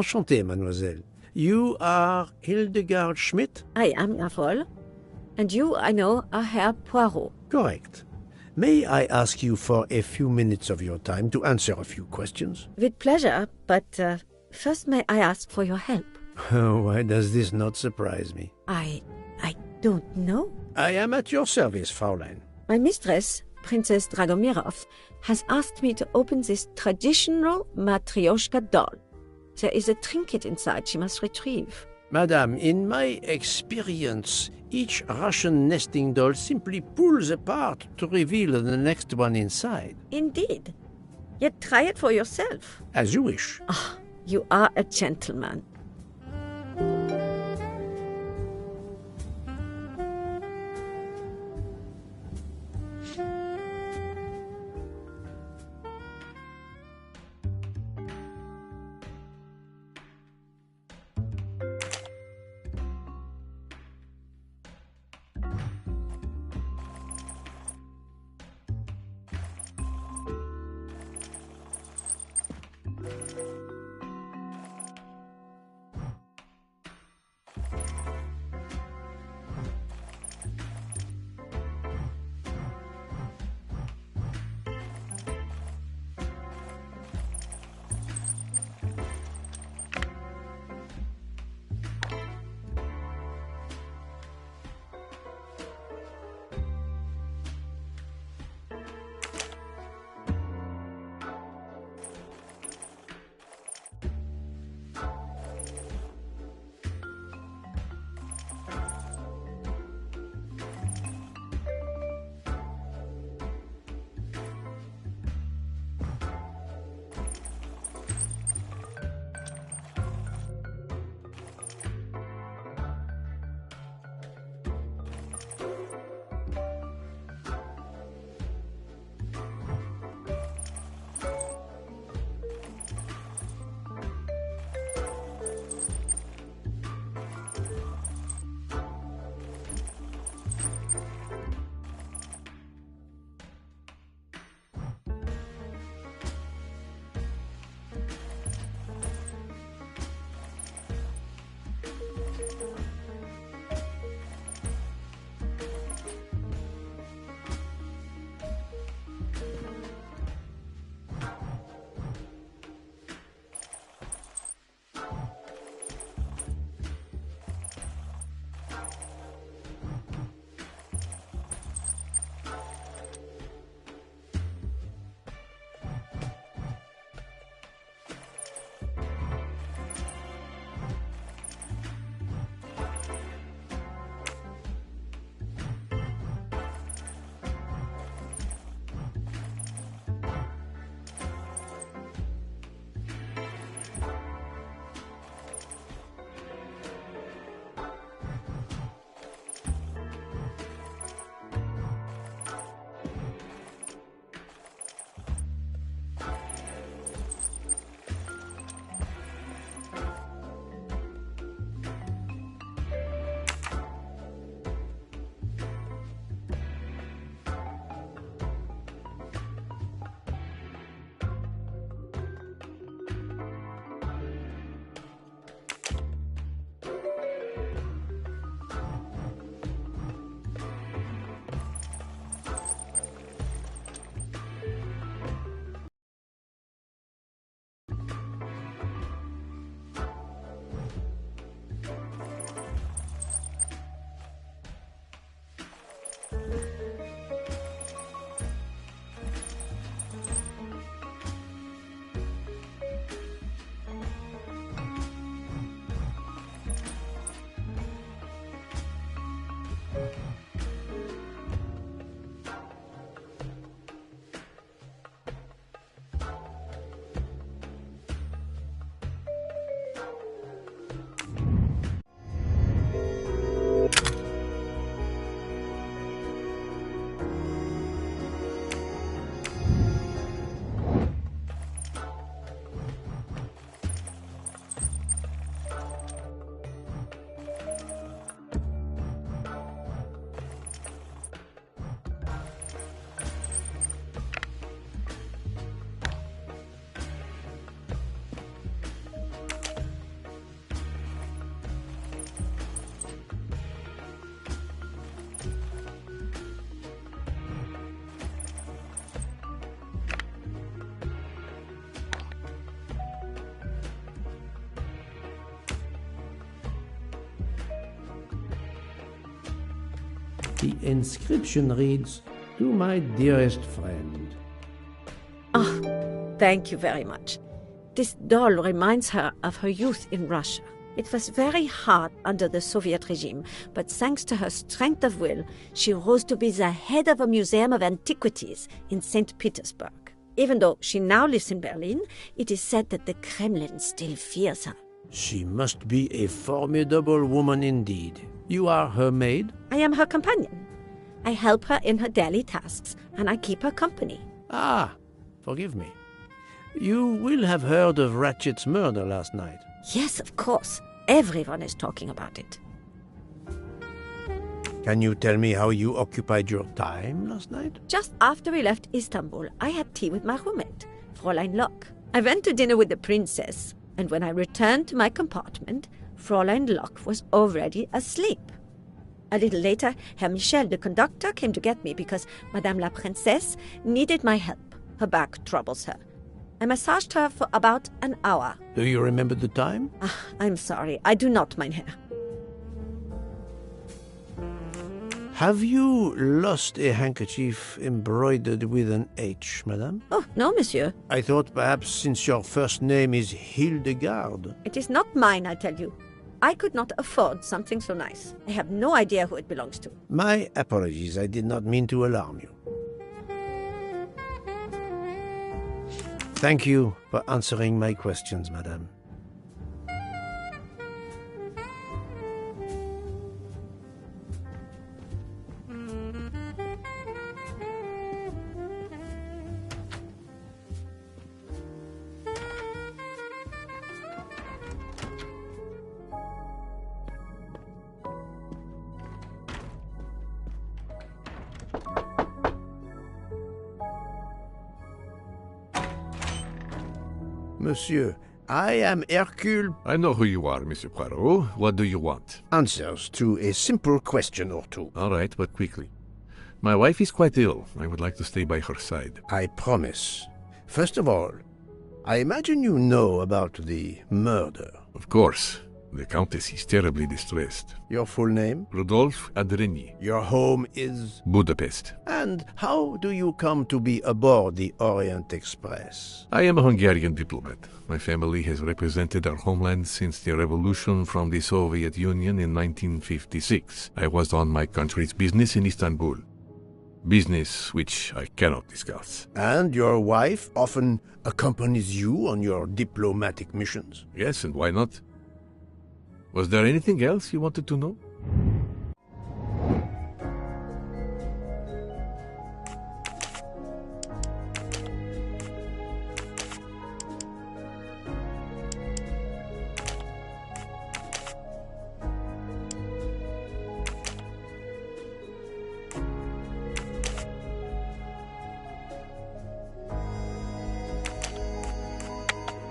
Enchanté, mademoiselle. You are Hildegard Schmidt? I am, jawohl. And you, I know, are Herr Poirot. Correct. May I ask you for a few minutes of your time to answer a few questions? With pleasure, but first may I ask for your help? Why does this not surprise me? I don't know. I am at your service, Fraulein. My mistress, Princess Dragomirov, has asked me to open this traditional Matryoshka doll. There is a trinket inside she must retrieve. Madame, in my experience, each Russian nesting doll simply pulls apart to reveal the next one inside. Indeed. Yet try it for yourself. As you wish. Ah, you are a gentleman. The inscription reads, "To my dearest friend." Oh, thank you very much. This doll reminds her of her youth in Russia. It was very hard under the Soviet regime, but thanks to her strength of will, she rose to be the head of a museum of antiquities in St. Petersburg. Even though she now lives in Berlin, it is said that the Kremlin still fears her. She must be a formidable woman indeed. You are her maid? I am her companion. I help her in her daily tasks, and I keep her company. Ah, forgive me. You will have heard of Ratchet's murder last night. Yes, of course. Everyone is talking about it. Can you tell me how you occupied your time last night? Just after we left Istanbul, I had tea with my roommate, Fräulein Locke. I went to dinner with the princess, and when I returned to my compartment, Fräulein Locke was already asleep. A little later, Herr Michel, the conductor, came to get me because Madame la Princesse needed my help. Her back troubles her. I massaged her for about an hour. Do you remember the time? I'm sorry, I do not, mein Herr. Have you lost a handkerchief embroidered with an H, madame? Oh, no, monsieur. I thought perhaps since your first name is Hildegard. It is not mine, I tell you. I could not afford something so nice. I have no idea who it belongs to. My apologies, I did not mean to alarm you. Thank you for answering my questions, madame. Monsieur, I am Hercule. I know who you are, Monsieur Poirot. What do you want? Answers to a simple question or two. All right, but quickly. My wife is quite ill. I would like to stay by her side. I promise. First of all, I imagine you know about the murder. Of course. The Countess is terribly distressed. Your full name? Rodolphe Adreny. Your home is? Budapest. And how do you come to be aboard the Orient Express? I am a Hungarian diplomat. My family has represented our homeland since the revolution from the Soviet Union in 1956. I was on my country's business in Istanbul. Business which I cannot discuss. And your wife often accompanies you on your diplomatic missions? Yes, and why not? Was there anything else you wanted to know?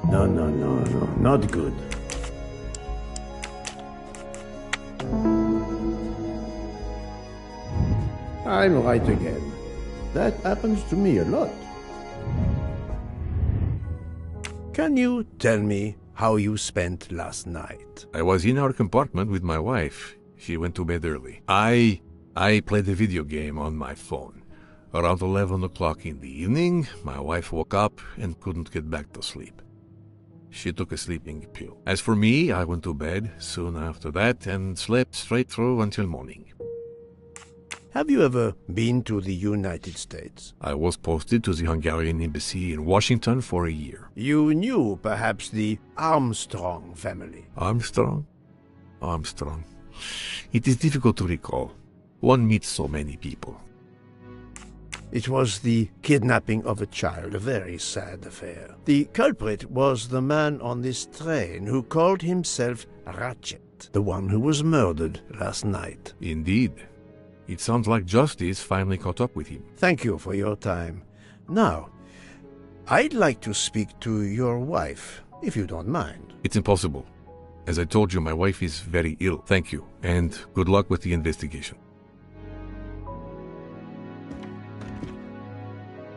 No, not good. I'm right again. That happens to me a lot. Can you tell me how you spent last night? I was in our compartment with my wife. She went to bed early. I played a video game on my phone. Around 11 o'clock in the evening, my wife woke up and couldn't get back to sleep. She took a sleeping pill. As for me, I went to bed soon after that and slept straight through until morning. Have you ever been to the United States? I was posted to the Hungarian embassy in Washington for a year. You knew perhaps the Armstrong family. Armstrong? Armstrong. It is difficult to recall. One meets so many people. It was the kidnapping of a child, a very sad affair. The culprit was the man on this train who called himself Ratchet, the one who was murdered last night. Indeed. It sounds like justice finally caught up with him. Thank you for your time. Now, I'd like to speak to your wife, if you don't mind. It's impossible. As I told you, my wife is very ill. Thank you, and good luck with the investigation.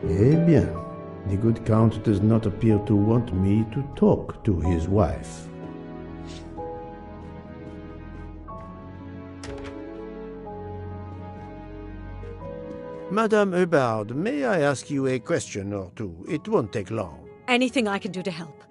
Eh bien, the good Count does not appear to want me to talk to his wife. Madame Hubbard, may I ask you a question or two? It won't take long. Anything I can do to help.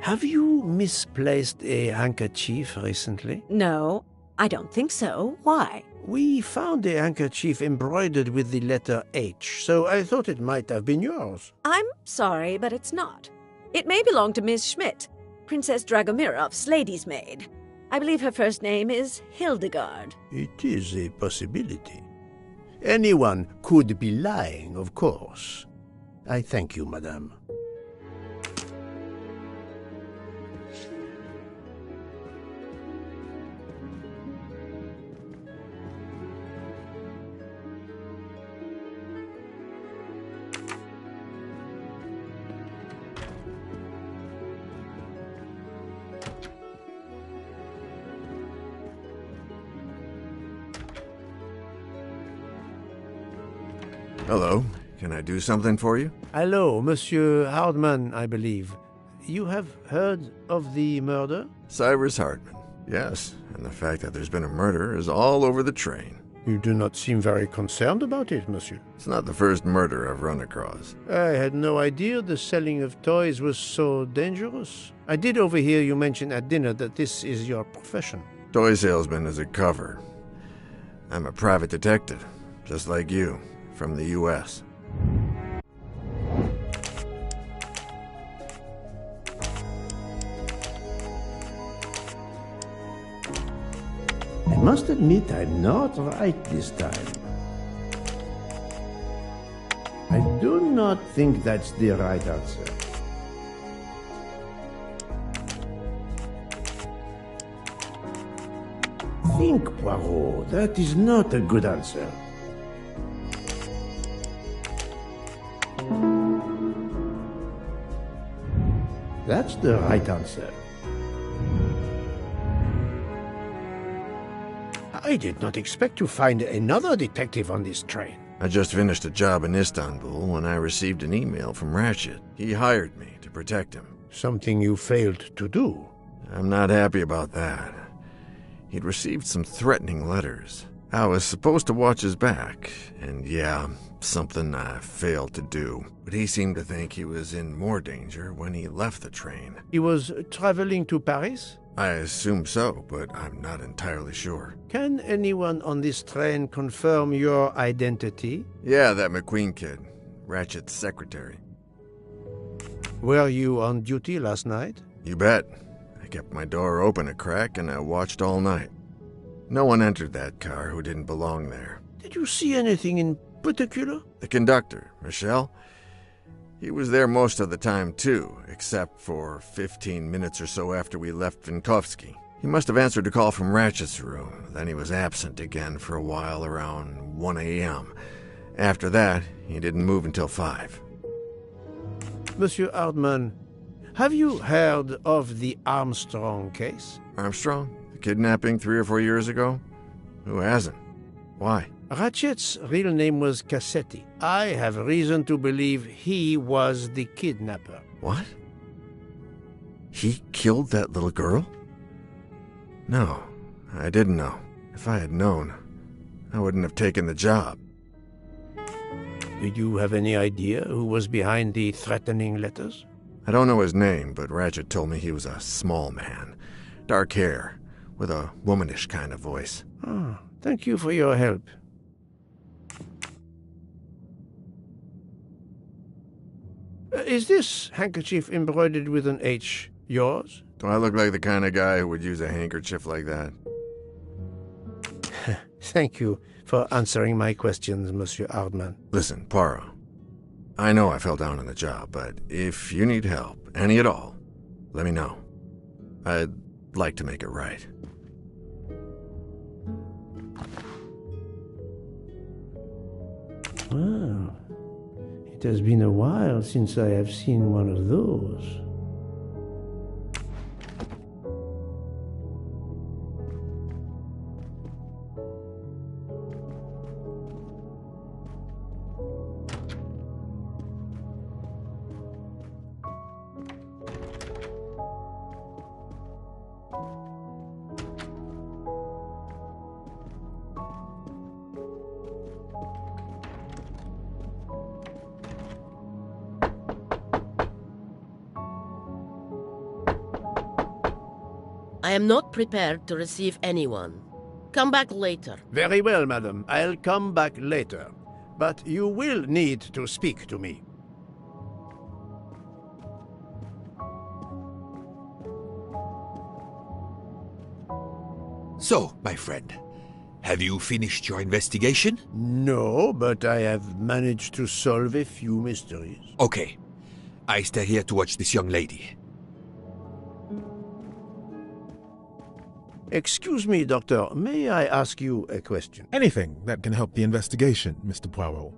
Have you misplaced a handkerchief recently? No, I don't think so. Why? We found a handkerchief embroidered with the letter H, so I thought it might have been yours. I'm sorry, but it's not. It may belong to Miss Schmidt, Princess Dragomirov's lady's maid. I believe her first name is Hildegard. It is a possibility. Anyone could be lying, of course. I thank you, madame. Hello. Can I do something for you? Hello, Monsieur Hardman, I believe. You have heard of the murder? Cyrus Hardman. Yes, and the fact that there's been a murder is all over the train. You do not seem very concerned about it, monsieur. It's not the first murder I've run across. I had no idea the selling of toys was so dangerous. I did overhear you mention at dinner that this is your profession. Toy salesman is a cover. I'm a private detective, just like you, from the U.S. I must admit I'm not right this time. I do not think that's the right answer. Think, Poirot. That is not a good answer. That's the right answer. I did not expect to find another detective on this train. I just finished a job in Istanbul when I received an email from Ratchet. He hired me to protect him. Something you failed to do. I'm not happy about that. He'd received some threatening letters. I was supposed to watch his back, and yeah, something I failed to do. But he seemed to think he was in more danger when he left the train. He was traveling to Paris? I assume so, but I'm not entirely sure. Can anyone on this train confirm your identity? Yeah, that McQueen kid. Ratchet's secretary. Were you on duty last night? You bet. I kept my door open a crack and I watched all night. No one entered that car who didn't belong there. Did you see anything in particular? The conductor, Michel, he was there most of the time too, except for 15 minutes or so after we left Vinkovsky. He must have answered a call from Ratchet's room, then he was absent again for a while around 1 a.m. After that, he didn't move until 5. Monsieur Hardman, have you heard of the Armstrong case? Armstrong? The kidnapping 3 or 4 years ago? Who hasn't? Why? Ratchet's real name was Cassetti. I have reason to believe he was the kidnapper. What? He killed that little girl? No, I didn't know. If I had known, I wouldn't have taken the job. Did you have any idea who was behind the threatening letters? I don't know his name, but Ratchet told me he was a small man. Dark hair, with a womanish kind of voice. Oh, thank you for your help. Is this handkerchief embroidered with an H yours? Do I look like the kind of guy who would use a handkerchief like that? Thank you for answering my questions, Monsieur Hardman. Listen, Poirot. I know I fell down on the job, but if you need help, any at all, let me know. I'd like to make it right. Well, it has been a while since I have seen one of those. I am not prepared to receive anyone. Come back later. Very well, madam. I'll come back later. But you will need to speak to me. So, my friend, have you finished your investigation? No, but I have managed to solve a few mysteries. Okay. I stay here to watch this young lady. Excuse me, Doctor. May I ask you a question? Anything that can help the investigation, Mr. Poirot.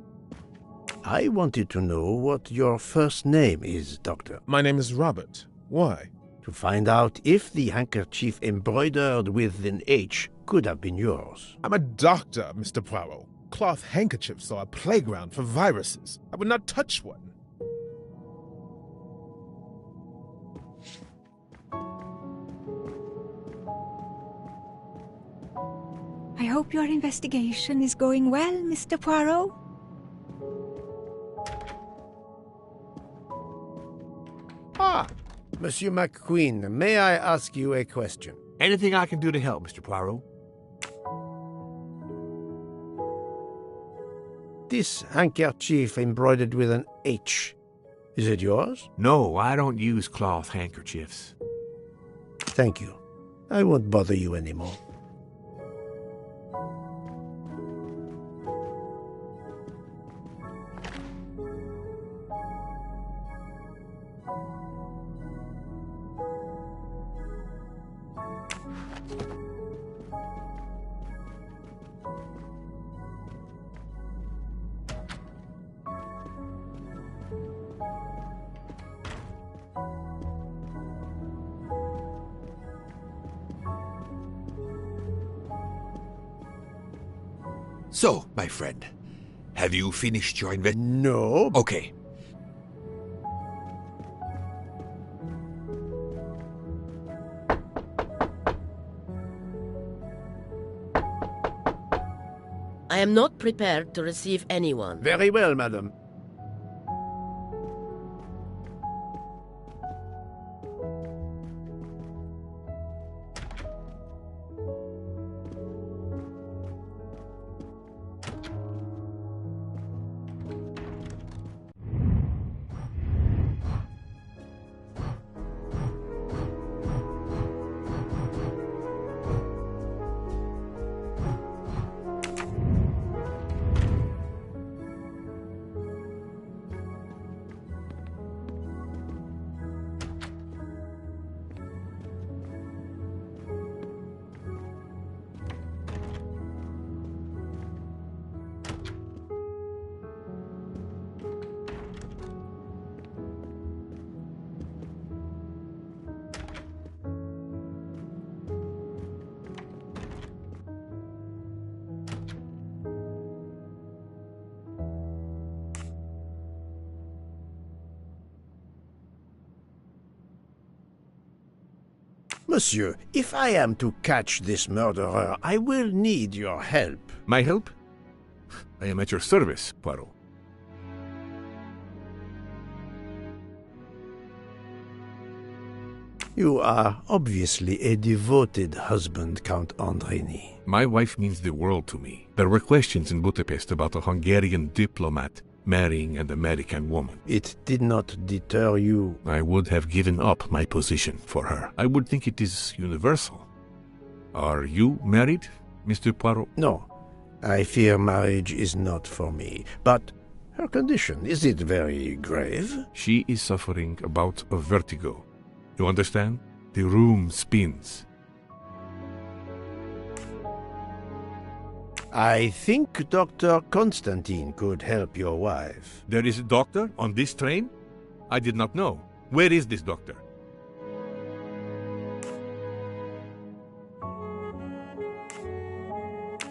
I wanted to know what your first name is, Doctor. My name is Robert. Why? To find out if the handkerchief embroidered with an H could have been yours. I'm a doctor, Mr. Poirot. Cloth handkerchiefs are a playground for viruses. I would not touch one. I hope your investigation is going well, Mr. Poirot. Ah, Monsieur McQueen, may I ask you a question? Anything I can do to help, Mr. Poirot? This handkerchief embroidered with an H, is it yours? No, I don't use cloth handkerchiefs. Thank you. I won't bother you anymore. So, my friend, have you finished your No. Okay. I am not prepared to receive anyone. Very well, madam. Monsieur, if I am to catch this murderer, I will need your help. My help? I am at your service, Poirot. You are obviously a devoted husband, Count Andrini. My wife means the world to me. There were questions in Budapest about a Hungarian diplomat marrying an American woman. It did not deter you. I would have given up my position for her. I would think it is universal. Are you married, Mr. Poirot? No, I fear marriage is not for me. But her condition, is it very grave? She is suffering a bout of vertigo. You understand? The room spins. I think Dr. Constantine could help your wife. There is a doctor on this train? I did not know. Where is this doctor?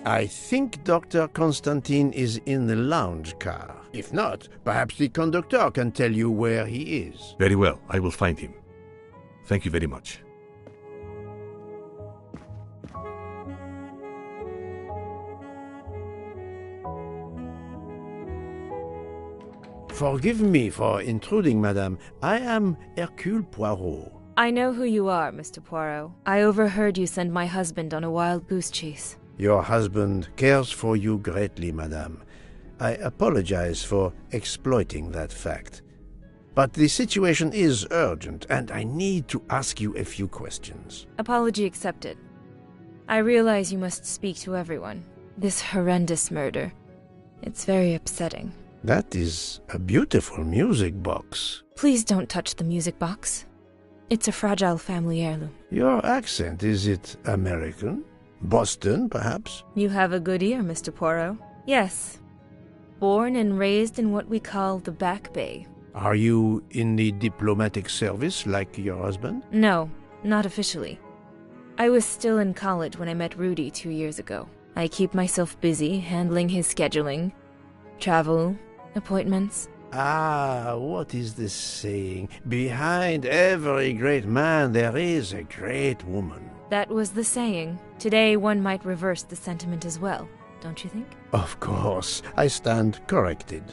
I think Dr. Constantine is in the lounge car. If not, perhaps the conductor can tell you where he is. Very well, I will find him. Thank you very much. Forgive me for intruding, madame. I am Hercule Poirot. I know who you are, Mr. Poirot. I overheard you send my husband on a wild goose chase. Your husband cares for you greatly, madame. I apologize for exploiting that fact. But the situation is urgent, and I need to ask you a few questions. Apology accepted. I realize you must speak to everyone. This horrendous murder. It's very upsetting. That is a beautiful music box. Please don't touch the music box. It's a fragile family heirloom. Your accent, is it American? Boston, perhaps? You have a good ear, Mr. Poirot. Yes. Born and raised in what we call the Back Bay. Are you in the diplomatic service like your husband? No, not officially. I was still in college when I met Rudy 2 years ago. I keep myself busy handling his scheduling, travel, appointments. Ah, what is the saying? Behind every great man there is a great woman. That was the saying. Today one might reverse the sentiment as well, don't you think? Of course, I stand corrected.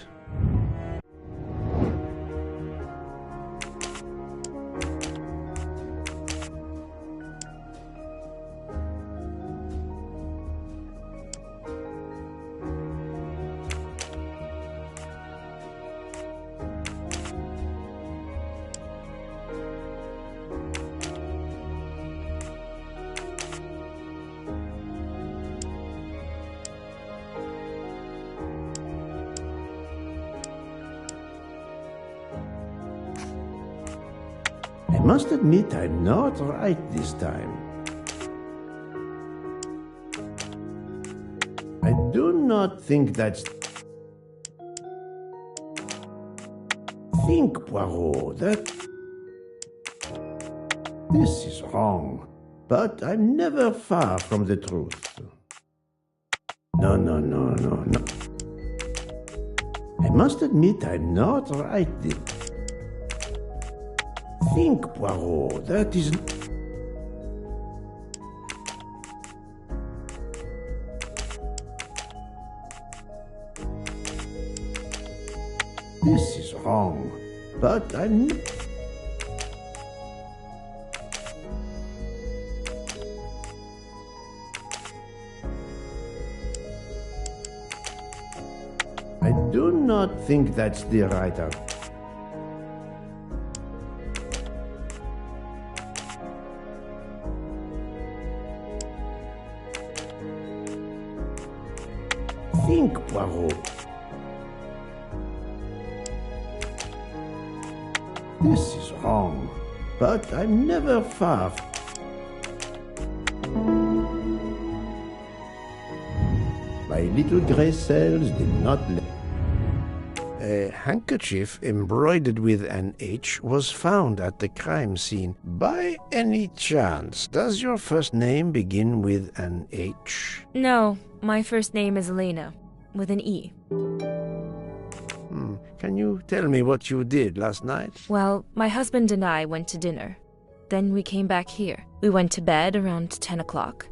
I must admit I'm not right this time. I do not think that's... Think, Poirot, that... This is wrong, but I'm never far from the truth. No. I must admit I'm not right this time. Think, Poirot, that is... This is wrong, but I'm... I do not think that's the right answer. Think, Poirot. This is wrong, but I'm never far. My little gray cells did not let... A handkerchief embroidered with an H was found at the crime scene. By any chance, does your first name begin with an H? No, my first name is Elena, with an E. Can you tell me what you did last night? Well, my husband and I went to dinner. Then we came back here. We went to bed around 10 o'clock.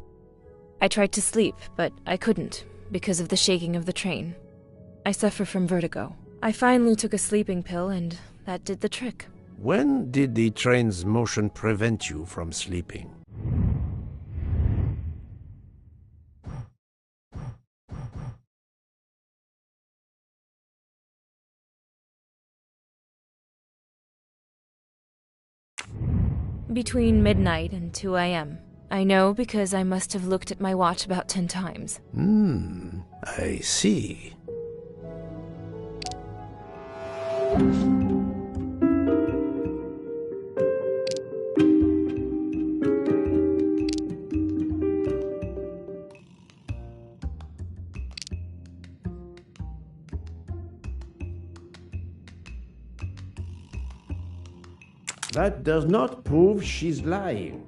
I tried to sleep, but I couldn't, because of the shaking of the train. I suffer from vertigo. I finally took a sleeping pill, and that did the trick. When did the train's motion prevent you from sleeping? Between midnight and 2 a.m. I know because I must have looked at my watch about 10 times. I see. That does not prove she's lying.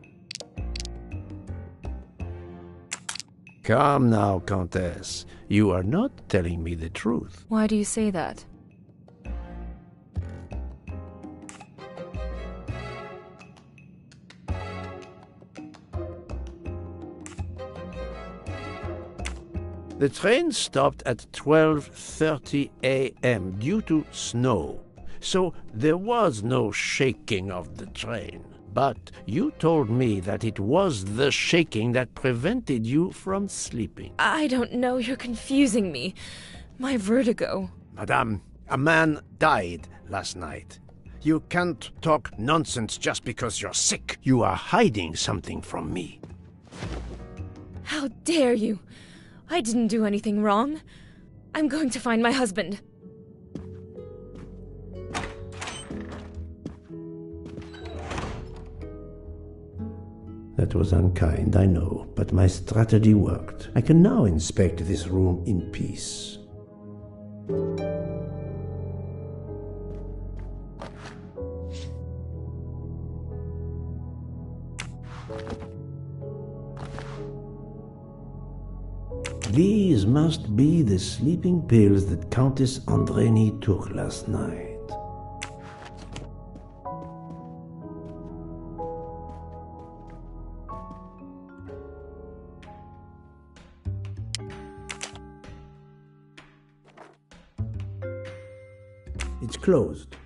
Calm now, Countess. You are not telling me the truth. Why do you say that? The train stopped at 12:30 a.m. due to snow. So there was no shaking of the train. But you told me that it was the shaking that prevented you from sleeping. I don't know, you're confusing me. My vertigo. Madame, a man died last night. You can't talk nonsense just because you're sick. You are hiding something from me. How dare you? I didn't do anything wrong. I'm going to find my husband. That was unkind, I know, but my strategy worked. I can now inspect this room in peace. These must be the sleeping pills that Countess Andreni took last night. It's closed.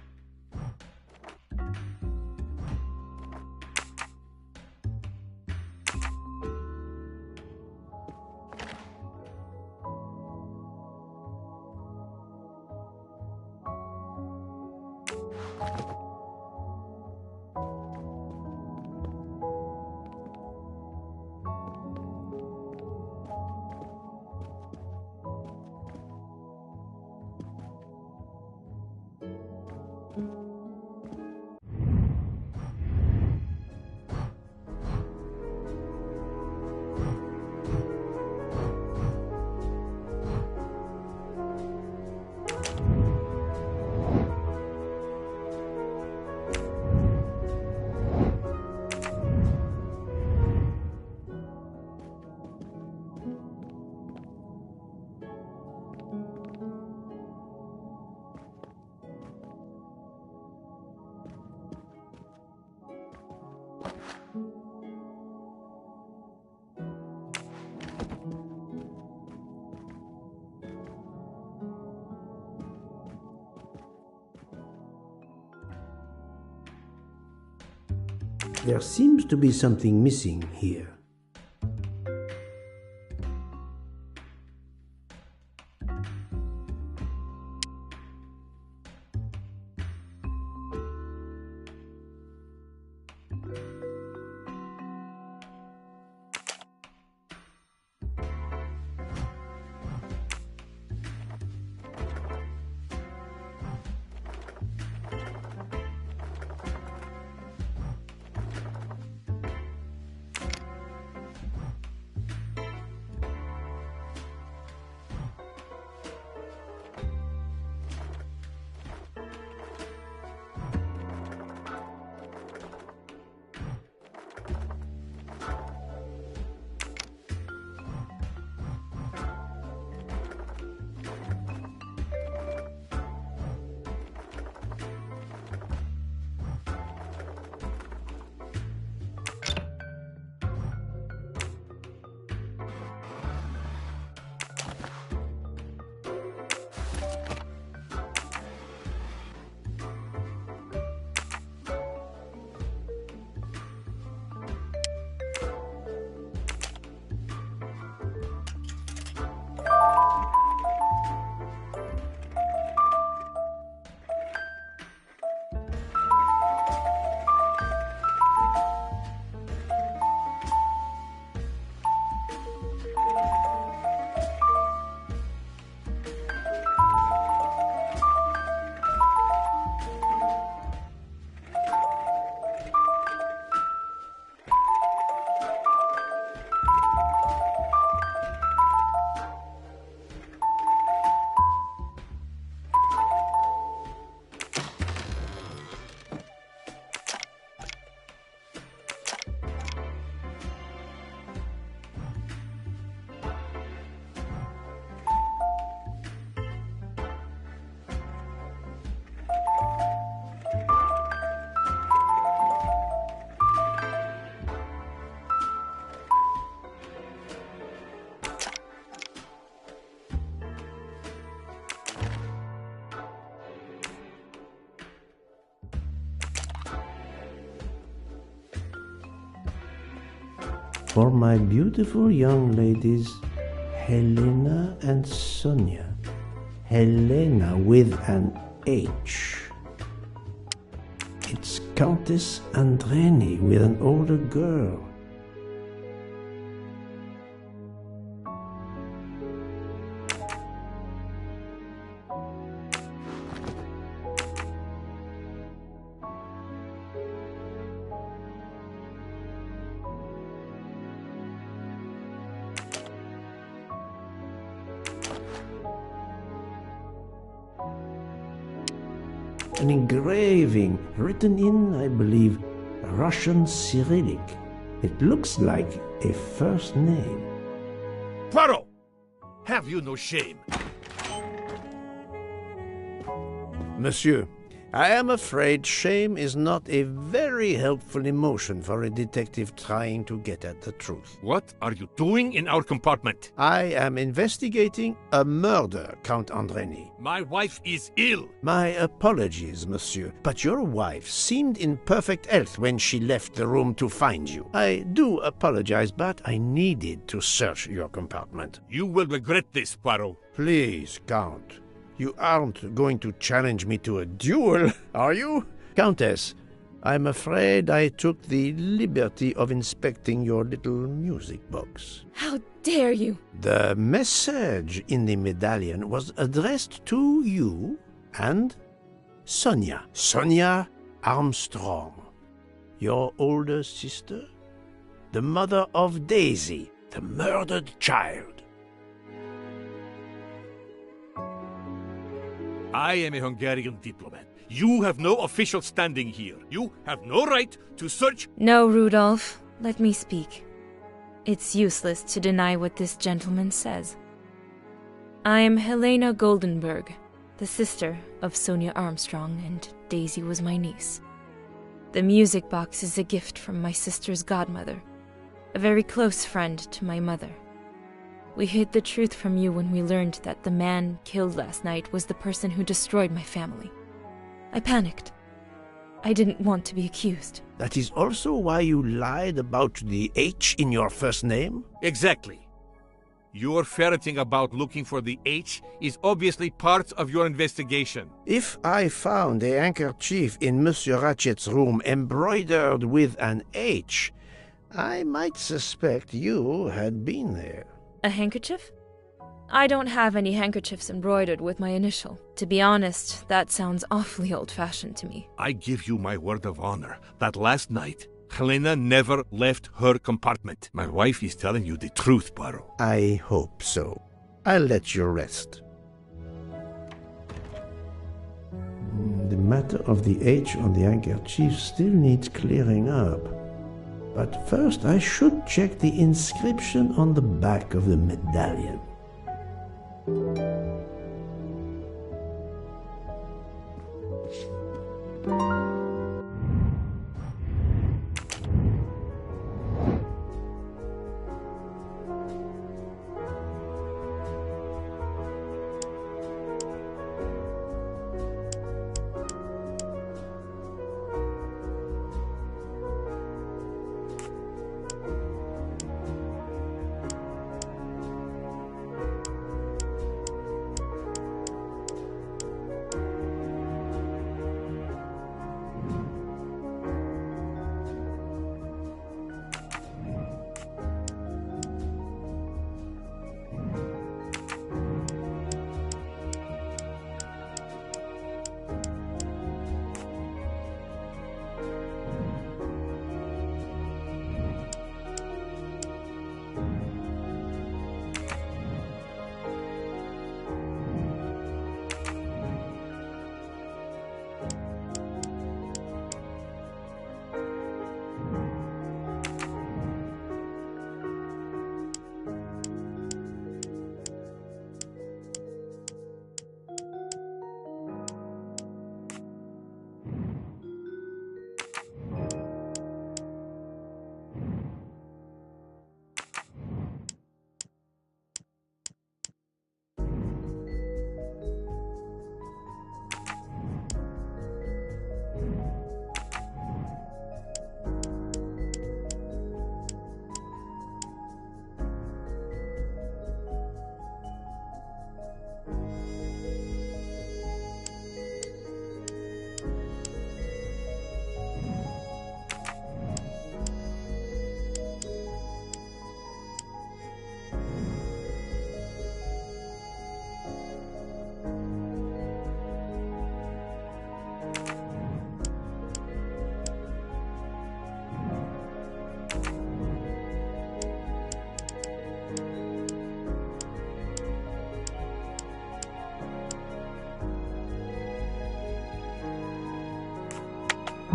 There seems to be something missing here. For my beautiful young ladies, Helena and Sonia. Helena with an H. It's Countess Andreni with an older girl. An engraving written in, I believe, Russian Cyrillic. It looks like a first name. Poirot! Have you no shame? Monsieur, I am afraid shame is not a very helpful emotion for a detective trying to get at the truth. What are you doing in our compartment? I am investigating a murder, Count Andreni. My wife is ill. My apologies, monsieur, but your wife seemed in perfect health when she left the room to find you. I do apologize, but I needed to search your compartment. You will regret this, Poirot. Please, Count. You aren't going to challenge me to a duel, are you? Countess, I'm afraid I took the liberty of inspecting your little music box. How dare you? The message in the medallion was addressed to you and Sonia. Sonia Armstrong, your older sister, the mother of Daisy, the murdered child. I am a Hungarian diplomat. You have no official standing here. You have no right to search. No, Rudolph. Let me speak. It's useless to deny what this gentleman says. I am Helena Goldenberg, the sister of Sonia Armstrong, and Daisy was my niece. The music box is a gift from my sister's godmother, a very close friend to my mother. We hid the truth from you when we learned that the man killed last night was the person who destroyed my family. I panicked. I didn't want to be accused. That is also why you lied about the H in your first name? Exactly. Your ferreting about looking for the H is obviously part of your investigation. If I found a handkerchief in Monsieur Ratchet's room embroidered with an H, I might suspect you had been there. A handkerchief? I don't have any handkerchiefs embroidered with my initial. To be honest, that sounds awfully old-fashioned to me. I give you my word of honor that last night, Helena never left her compartment. My wife is telling you the truth, Poirot. I hope so. I'll let you rest. The matter of the H on the handkerchief still needs clearing up. But first I should check the inscription on the back of the medallion.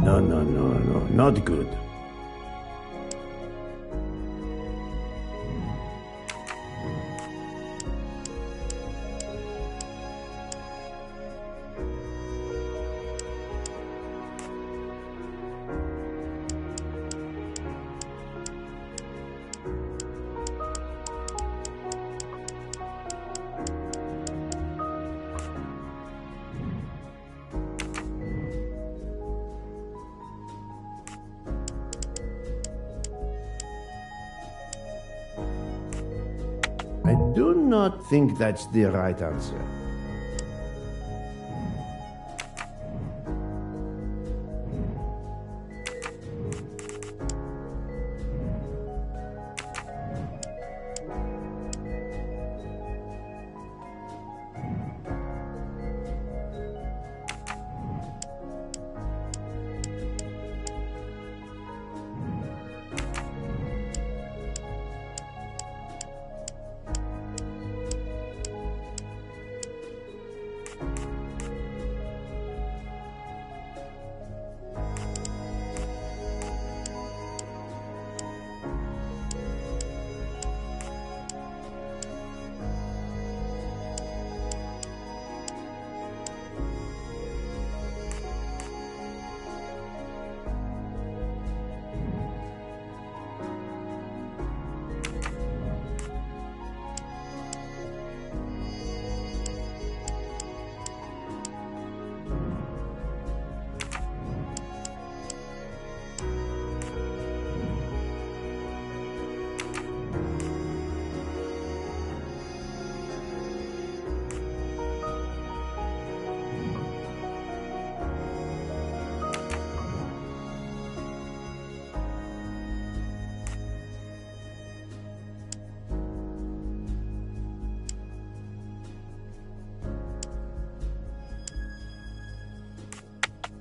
No, not good. I do not think that's the right answer.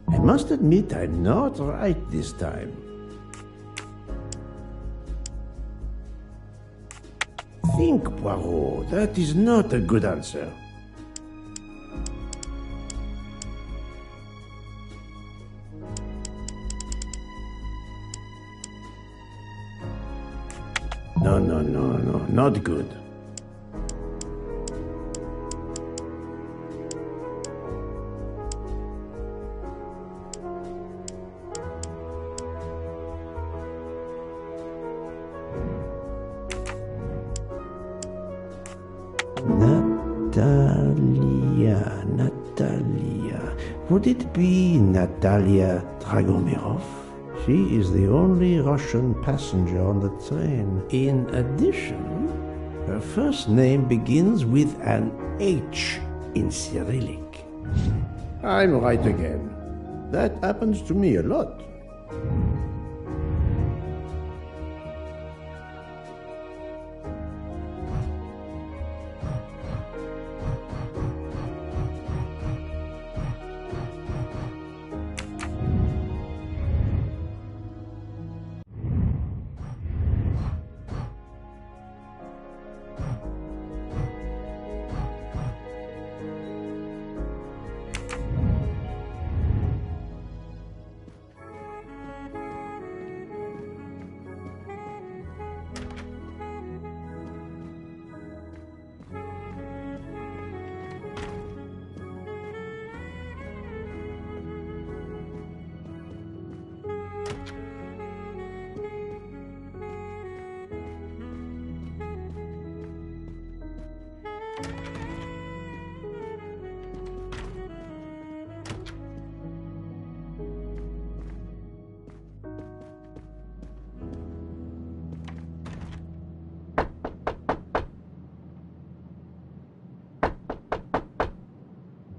I must admit I'm not right this time. Think, Poirot. That is not a good answer. No, not good. Natalia. Would it be Natalia Dragomirov? She is the only Russian passenger on the train. In addition, her first name begins with an H in Cyrillic. I'm right again. That happens to me a lot.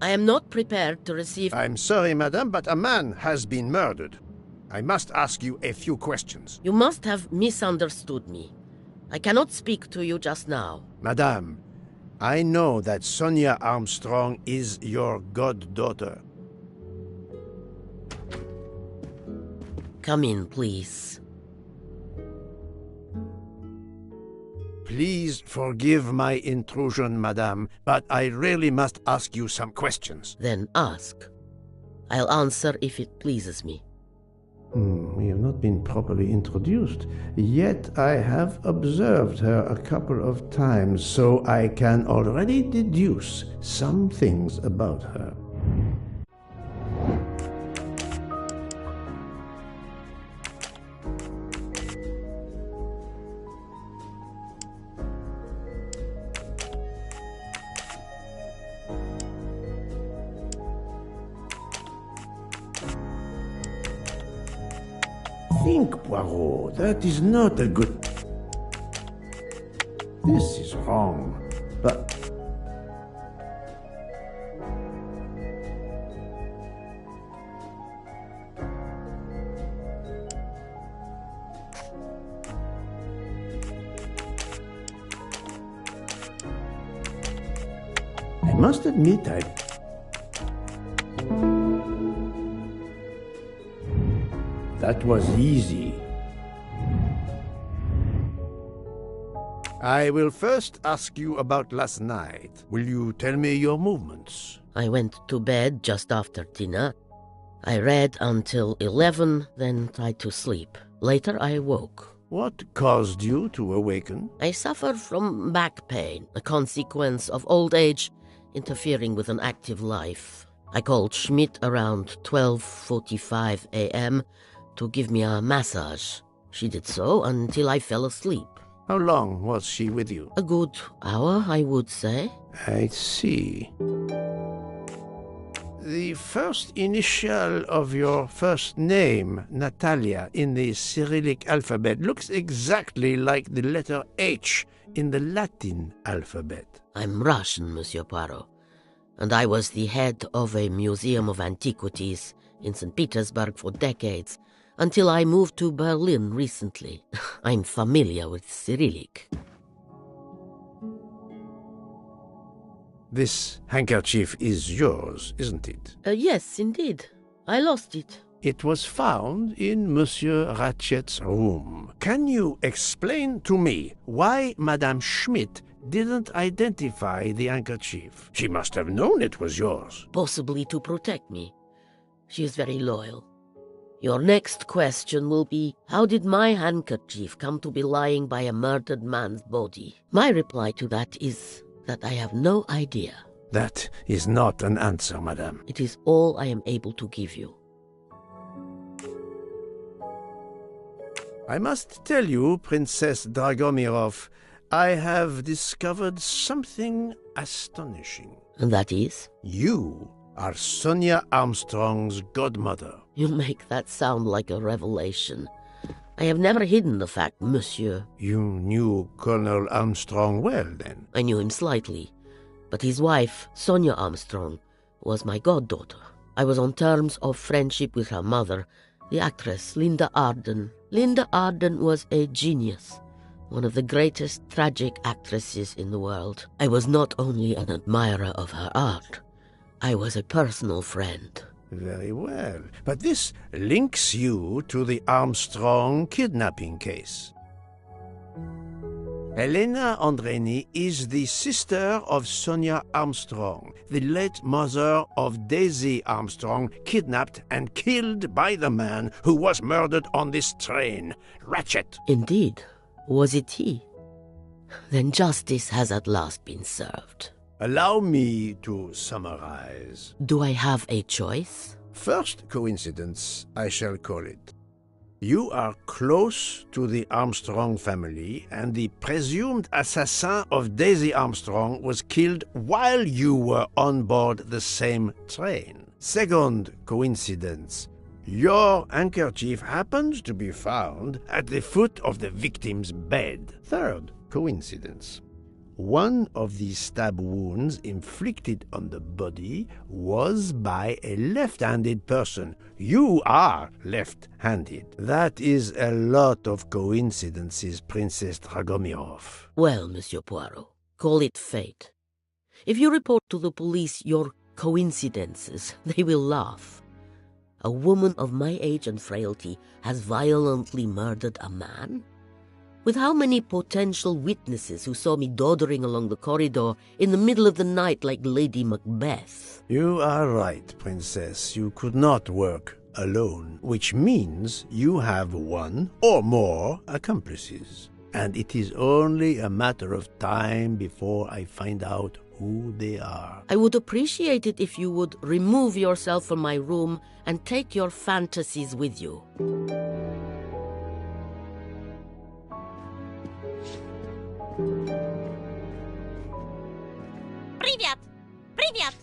I am not prepared to receive... I'm sorry, madame, but a man has been murdered. I must ask you a few questions. You must have misunderstood me. I cannot speak to you just now. Madame, I know that Sonia Armstrong is your goddaughter. Come in, please. Please forgive my intrusion, madame, but I really must ask you some questions. Then ask. I'll answer if it pleases me. not been properly introduced, yet I have observed her a couple of times, so I can already deduce some things about her. Think, Poirot, that is not a good... This is wrong, but... I must admit that was easy. I will first ask you about last night. Will you tell me your movements? I went to bed just after dinner. I read until 11, then tried to sleep. Later I woke. What caused you to awaken? I suffered from back pain, a consequence of old age interfering with an active life. I called Schmidt around 12:45 a.m. to give me a massage. She did so until I fell asleep. How long was she with you? A good hour, I would say. I see. The first initial of your first name, Natalia, in the Cyrillic alphabet looks exactly like the letter H in the Latin alphabet. I'm Russian, Monsieur Poirot, and I was the head of a museum of antiquities in St. Petersburg for decades, until I moved to Berlin recently. I'm familiar with Cyrillic. This handkerchief is yours, isn't it? Yes, indeed. I lost it. It was found in Monsieur Ratchet's room. Can you explain to me why Madame Schmidt didn't identify the handkerchief? She must have known it was yours. Possibly to protect me. She is very loyal. Your next question will be, how did my handkerchief come to be lying by a murdered man's body? My reply to that is that I have no idea. That is not an answer, madame. It is all I am able to give you. I must tell you, Princess Dragomirov, I have discovered something astonishing. And that is? You are Sonia Armstrong's godmother. You make that sound like a revelation. I have never hidden the fact, monsieur. You knew Colonel Armstrong well, then? I knew him slightly, but his wife, Sonia Armstrong, was my goddaughter. I was on terms of friendship with her mother, the actress Linda Arden. Linda Arden was a genius, one of the greatest tragic actresses in the world. I was not only an admirer of her art, I was a personal friend. Very well. But this links you to the Armstrong kidnapping case. Elena Andreni is the sister of Sonia Armstrong, the late mother of Daisy Armstrong, kidnapped and killed by the man who was murdered on this train, Ratchet. Indeed. Was it he? Then justice has at last been served. Allow me to summarize. Do I have a choice? First coincidence, I shall call it. You are close to the Armstrong family, and the presumed assassin of Daisy Armstrong was killed while you were on board the same train. Second coincidence. Your handkerchief happens to be found at the foot of the victim's bed. Third coincidence. One of the stab wounds inflicted on the body was by a left-handed person. You are left-handed. That is a lot of coincidences, Princess Dragomirov. Well, Monsieur Poirot, call it fate. If you report to the police your coincidences, they will laugh. A woman of my age and frailty has violently murdered a man? With how many potential witnesses who saw me doddering along the corridor in the middle of the night like Lady Macbeth? You are right, Princess. You could not work alone, which means you have one or more accomplices. And it is only a matter of time before I find out who they are. I would appreciate it if you would remove yourself from my room and take your fantasies with you. Привет! Привет!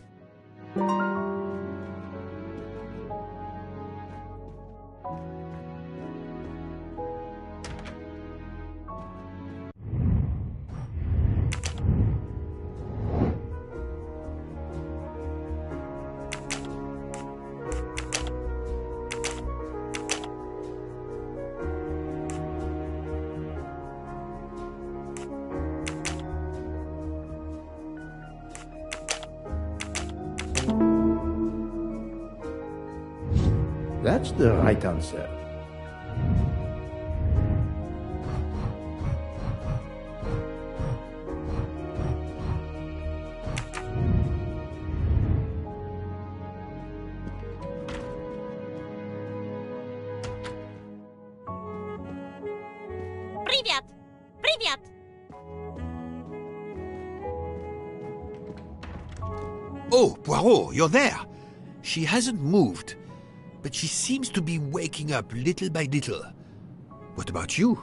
That's the right answer. Привет! Привет! Oh, Poirot, you're there. She hasn't moved, but she seems to be waking up little by little. What about you?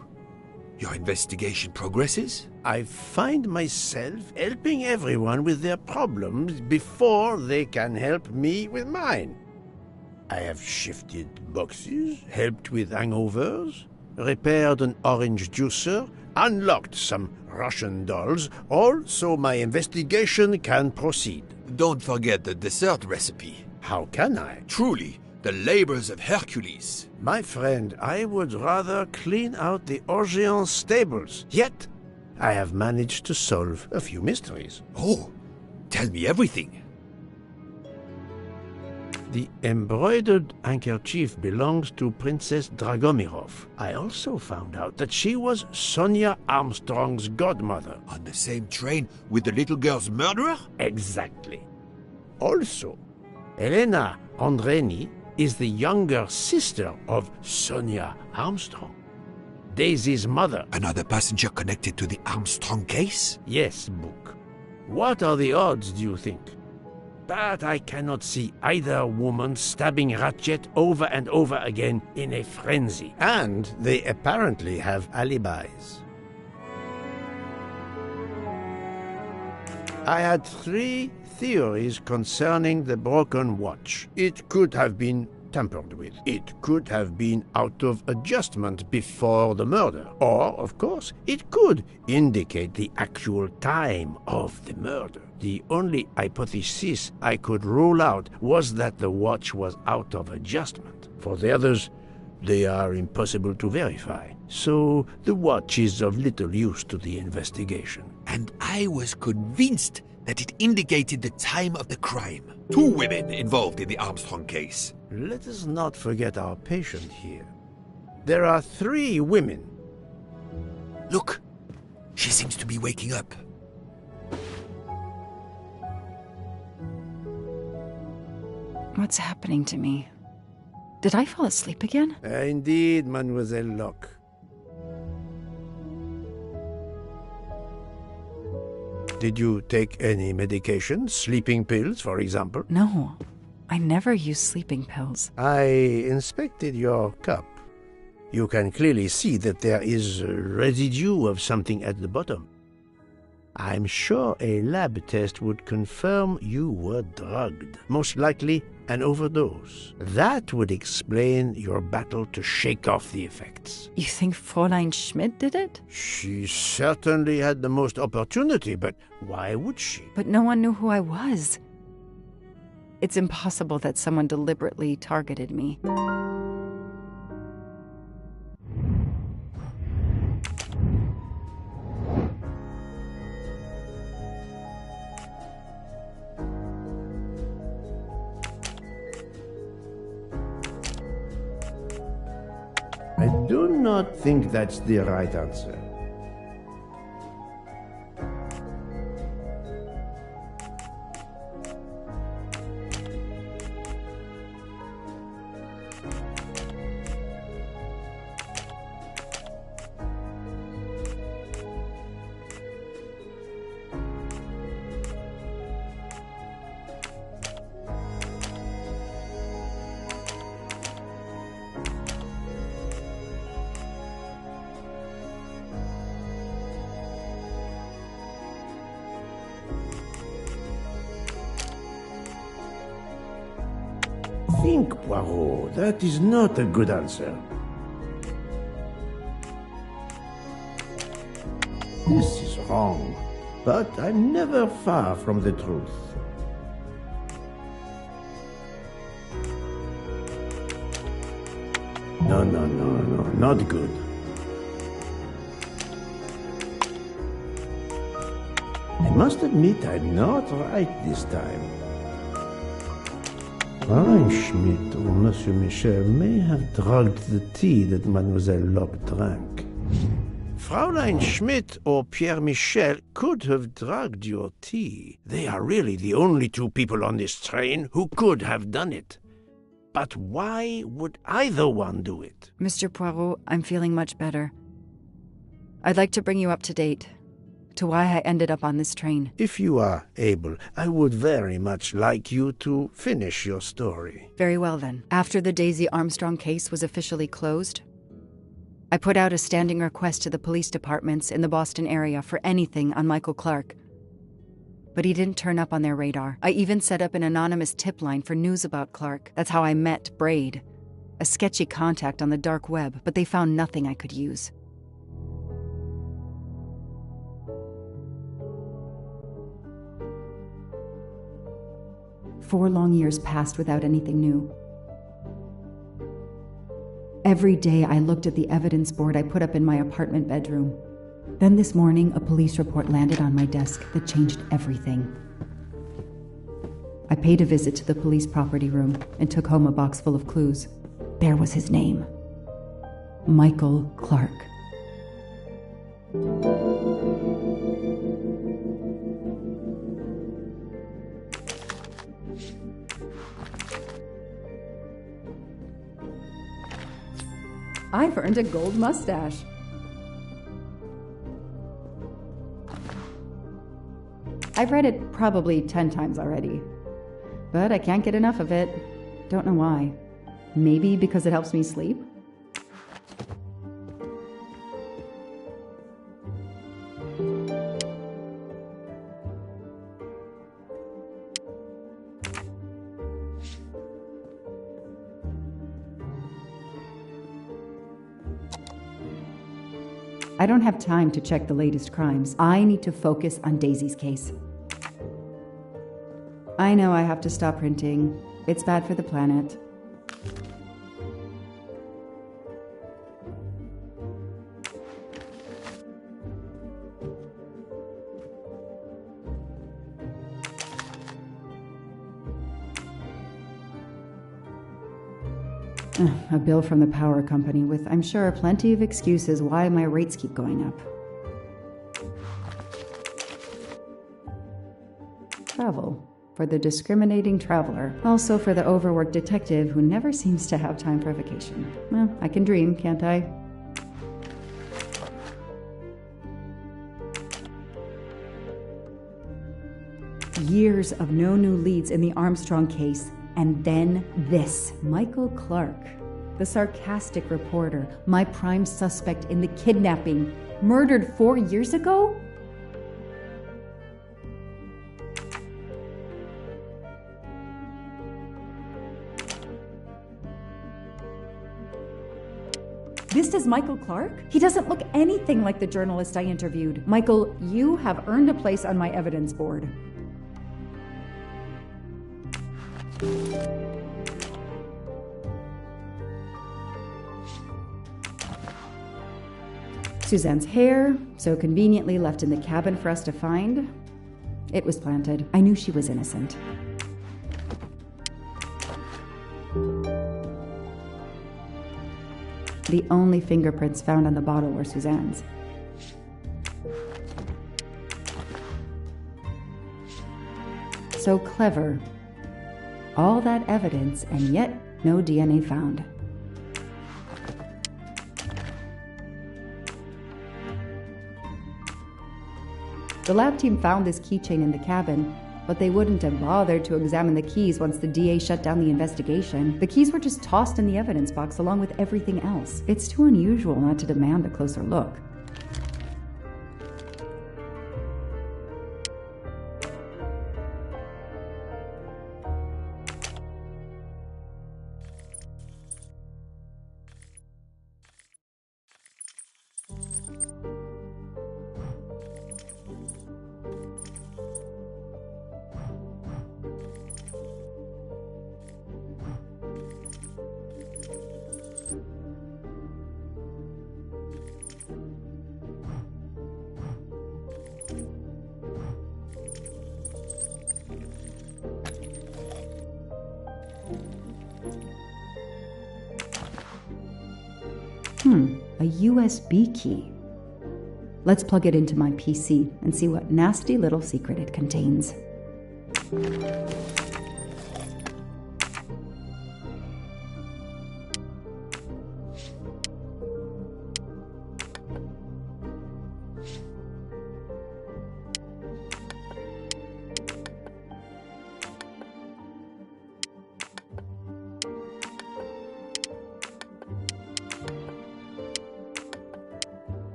Your investigation progresses? I find myself helping everyone with their problems before they can help me with mine. I have shifted boxes, helped with hangovers, repaired an orange juicer, unlocked some Russian dolls, all so my investigation can proceed. Don't forget the dessert recipe. How can I? Truly, the labors of Hercules. My friend, I would rather clean out the Orgeon stables. Yet, I have managed to solve a few mysteries. Oh, tell me everything. The embroidered handkerchief belongs to Princess Dragomirov. I also found out that she was Sonia Armstrong's godmother. On the same train with the little girl's murderer? Exactly. Also, Elena Andreni is the younger sister of Sonia Armstrong, Daisy's mother. Another passenger connected to the Armstrong case? Yes, Book. What are the odds, do you think? But I cannot see either woman stabbing Ratchet over and over again in a frenzy. And they apparently have alibis. I had 3 theories concerning the broken watch. It could have been tampered with. It could have been out of adjustment before the murder. Or, of course, it could indicate the actual time of the murder. The only hypothesis I could rule out was that the watch was out of adjustment. For the others, they are impossible to verify. So the watch is of little use to the investigation. And I was convinced that it indicated the time of the crime. 2 women involved in the Armstrong case. Let us not forget our patient here. There are 3 women. Look, she seems to be waking up. What's happening to me? Did I fall asleep again? Indeed, Mademoiselle Locke. Did you take any medication? Sleeping pills, for example? No, I never use sleeping pills. I inspected your cup. You can clearly see that there is a residue of something at the bottom. I'm sure a lab test would confirm you were drugged. Most likely an overdose. That would explain your battle to shake off the effects. You think Fräulein Schmidt did it? She certainly had the most opportunity, but why would she? But no one knew who I was. It's impossible that someone deliberately targeted me. I do not think that's the right answer. think, Poirot. That is not a good answer. This is wrong, but I'm never far from the truth. No, not good. I must admit I'm not right this time. Fräulein Schmidt or Monsieur Michel may have drugged the tea that Mademoiselle Locke drank. Fräulein Schmidt or Pierre Michel could have drugged your tea. They are really the only two people on this train who could have done it. But why would either one do it? Mr. Poirot, I'm feeling much better. I'd like to bring you up to date to why I ended up on this train. If you are able, I would very much like you to finish your story. Very well, then. After the Daisy Armstrong case was officially closed, I put out a standing request to the police departments in the Boston area for anything on Michael Clark. But he didn't turn up on their radar. I even set up an anonymous tip line for news about Clark. That's how I met Braid, a sketchy contact on the dark web, but they found nothing I could use. Four long years passed without anything new. Every day I looked at the evidence board I put up in my apartment bedroom. Then this morning, a police report landed on my desk that changed everything. I paid a visit to the police property room and took home a box full of clues. There was his name. Michael Clark. I've earned a gold mustache. I've read it probably 10 times already, but I can't get enough of it. Don't know why. Maybe because it helps me sleep? I don't have time to check the latest crimes. I need to focus on Daisy's case. I know I have to stop printing. It's bad for the planet. A bill from the power company with, I'm sure, plenty of excuses why my rates keep going up. Travel. For the discriminating traveler. Also for the overworked detective who never seems to have time for vacation. Well, I can dream, can't I? Years of no new leads in the Armstrong case. And then this. Michael Clark, the sarcastic reporter, my prime suspect in the kidnapping, murdered 4 years ago? This is Michael Clark? He doesn't look anything like the journalist I interviewed. Michael, you have earned a place on my evidence board. Suzanne's hair, so conveniently left in the cabin for us to find. It was planted. I knew she was innocent. The only fingerprints found on the bottle were Suzanne's. So clever. All that evidence, and yet no DNA found. The lab team found this keychain in the cabin, but they wouldn't have bothered to examine the keys once the DA shut down the investigation. The keys were just tossed in the evidence box along with everything else. It's too unusual not to demand a closer look. A USB key. Let's plug it into my PC and see what nasty little secret it contains.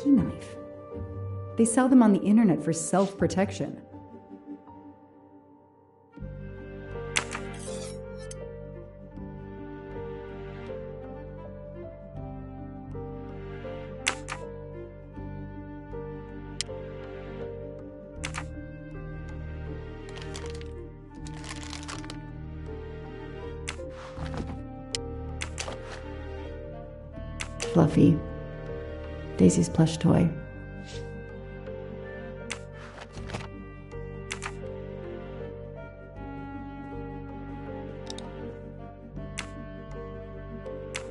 Key knife. They sell them on the internet for self-protection. Fluffy. Daisy's plush toy.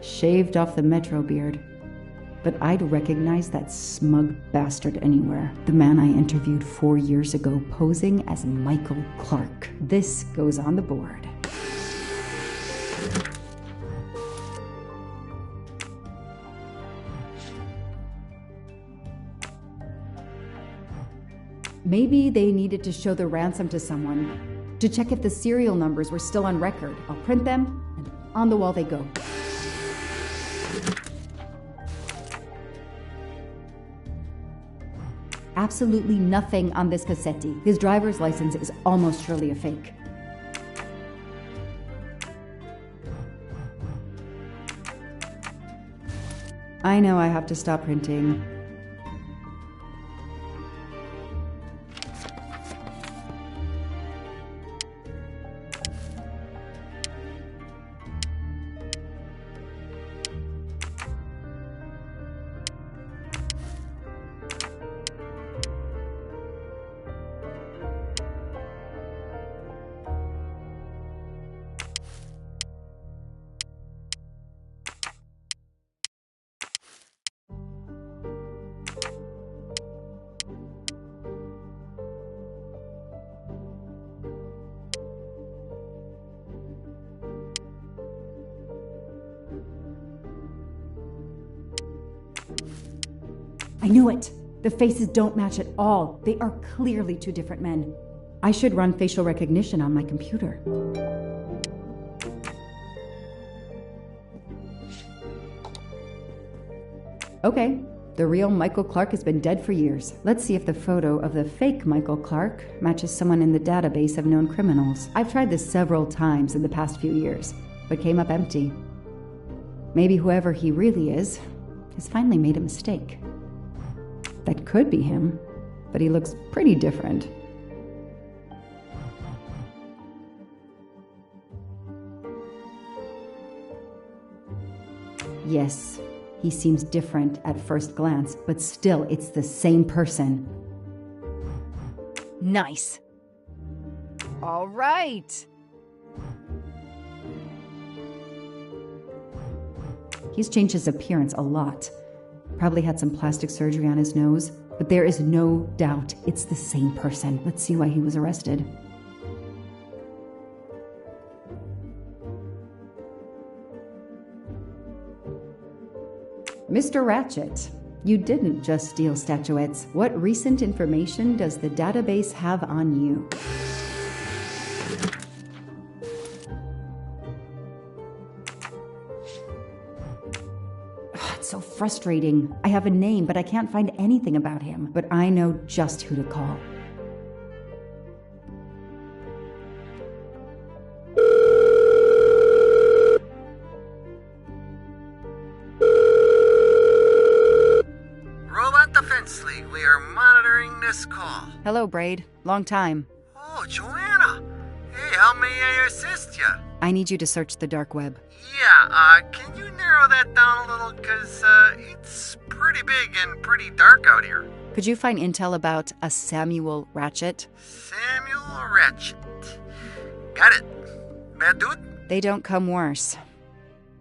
Shaved off the Metro beard. But I'd recognize that smug bastard anywhere. The man I interviewed 4 years ago posing as Michael Clark. This goes on the board. Maybe they needed to show the ransom to someone, to check if the serial numbers were still on record. I'll print them, and on the wall they go. Absolutely nothing on this Cassetti. His driver's license is almost surely a fake. I know I have to stop printing. I knew it! The faces don't match at all. They are clearly two different men. I should run facial recognition on my computer. Okay, the real Michael Clark has been dead for years. Let's see if the photo of the fake Michael Clark matches someone in the database of known criminals. I've tried this several times in the past few years, but came up empty. Maybe whoever he really is has finally made a mistake. That could be him, but he looks pretty different. Yes, he seems different at first glance, but still it's the same person. Nice. All right. He's changed his appearance a lot. Probably had some plastic surgery on his nose, but there is no doubt it's the same person. Let's see why he was arrested. Mr. Ratchet, you didn't just steal statuettes. What recent information does the database have on you? It's so frustrating. I have a name, but I can't find anything about him. But I know just who to call. Robot Defense League, we are monitoring this call. Hello, Braid. Long time. Oh, Joanna. Hey, how may I assist you? I need you to search the dark web. Yeah, can you narrow that down a little? Because, it's pretty big and pretty dark out here. Could you find intel about a Samuel Ratchet? Samuel Ratchet. Got it. Bad dude? They don't come worse.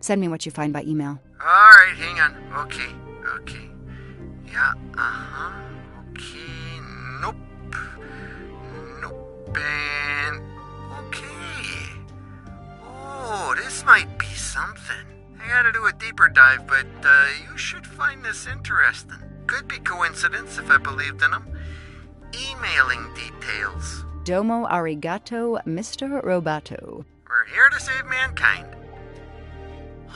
Send me what you find by email. Alright, hang on. Okay. Yeah, okay. Nope. And... okay. Oh, this might be something. I gotta do a deeper dive, but you should find this interesting. Could be coincidence if I believed in them. Emailing details. Domo arigato, Mr. Roboto. We're here to save mankind.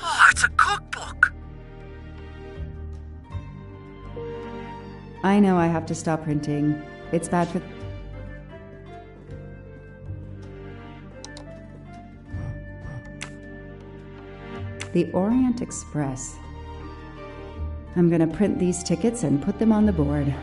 Oh, it's a cookbook. I know I have to stop printing. It's bad for... The Orient Express. I'm gonna print these tickets and put them on the board.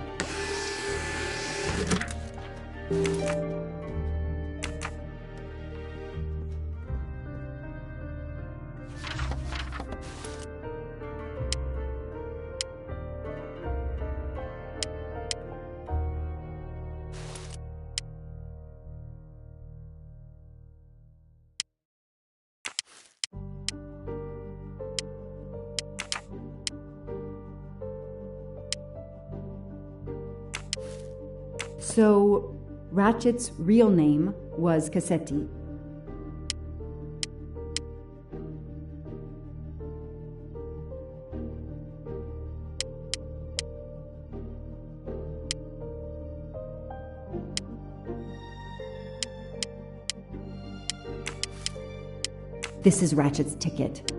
So, Ratchet's real name was Cassetti. This is Ratchet's ticket.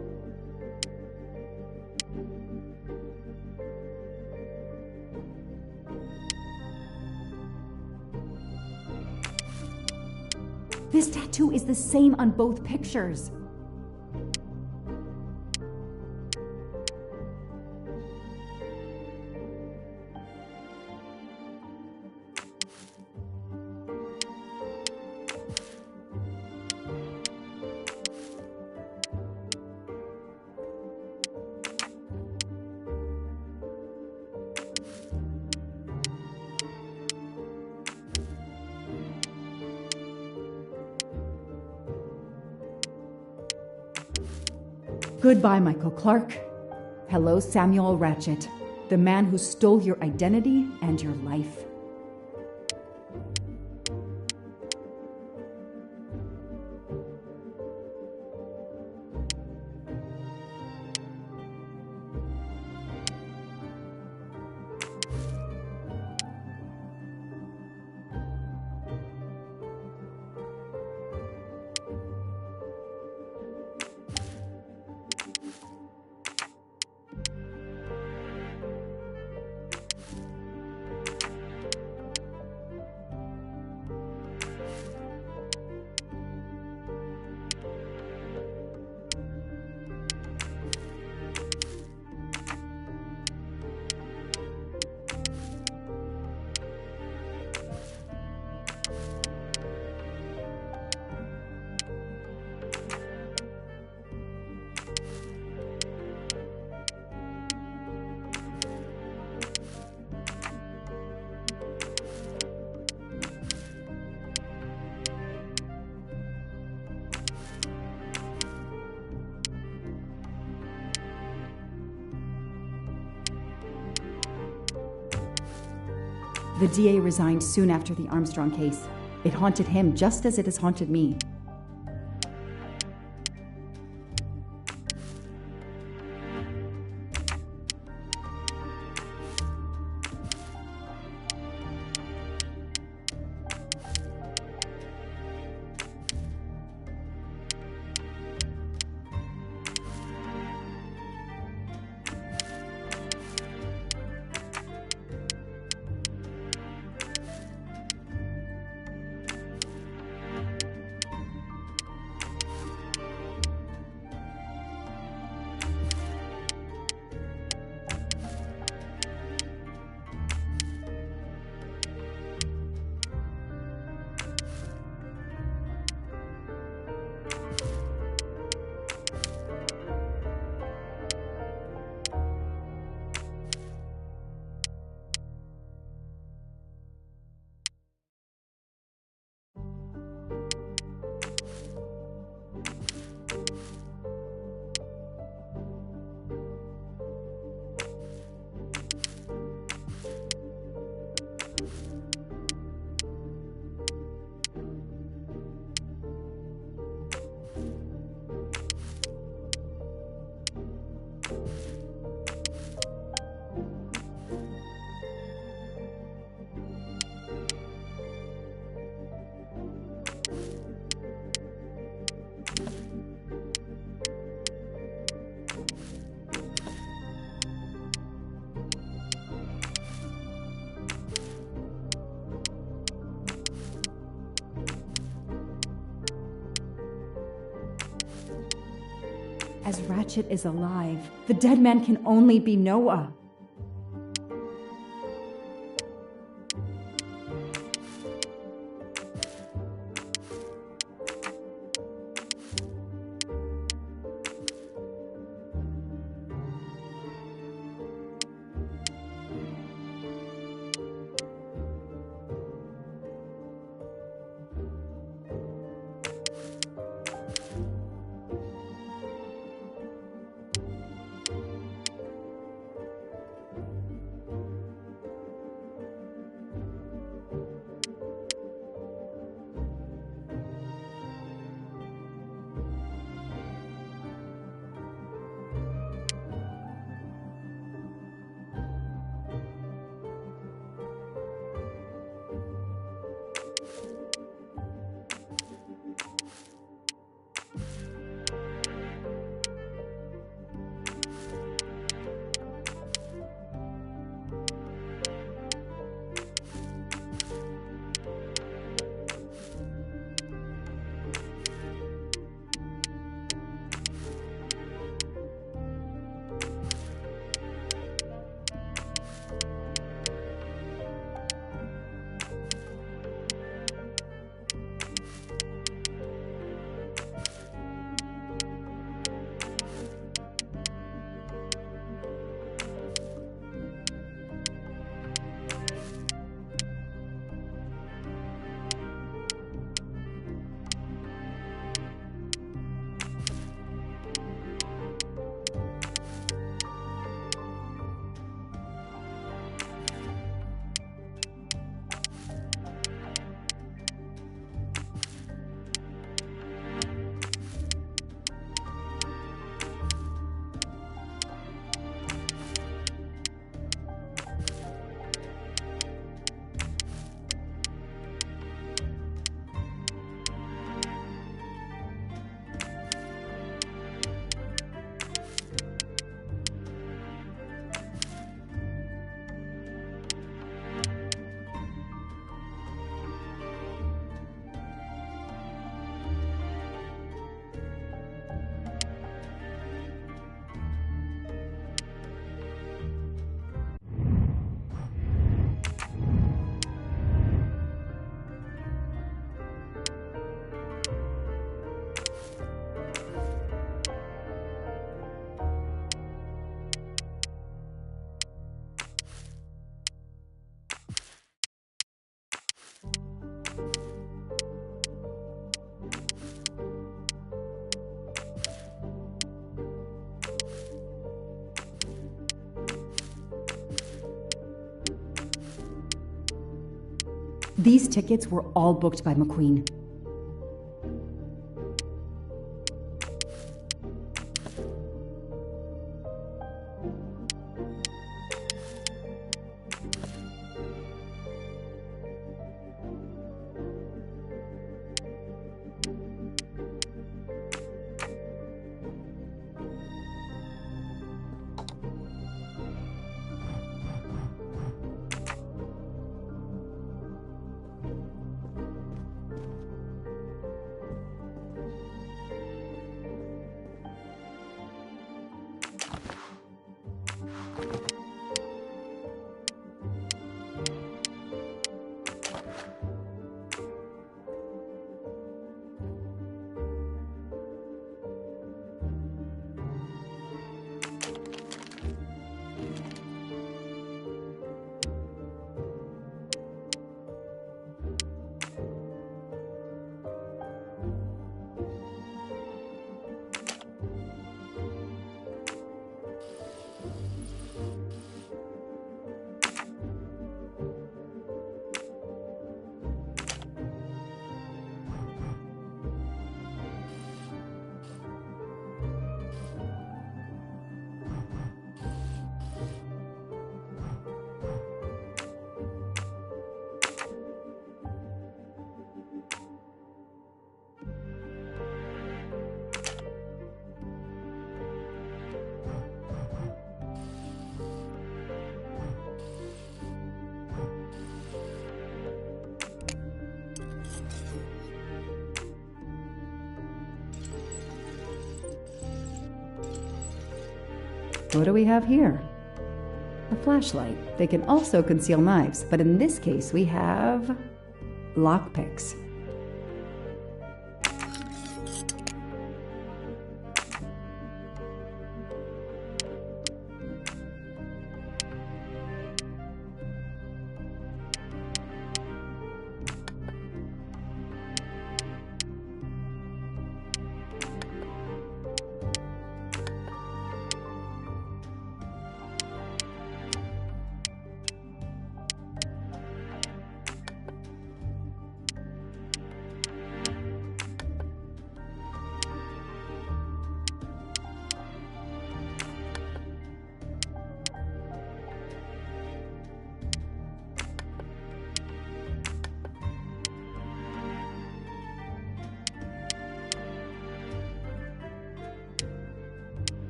This tattoo is the same on both pictures. Goodbye, Michael Clark. Hello, Samuel Ratchet, the man who stole your identity and your life. The DA resigned soon after the Armstrong case. It haunted him just as it has haunted me. as Ratchet is alive. The dead man can only be Noah. These tickets were all booked by McQueen. What do we have here? A flashlight. They can also conceal knives, but in this case we have lockpicks.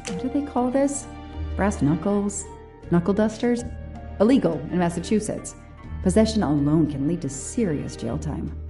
What do they call this? Brass knuckles? Knuckle dusters? Illegal in Massachusetts. Possession alone can lead to serious jail time.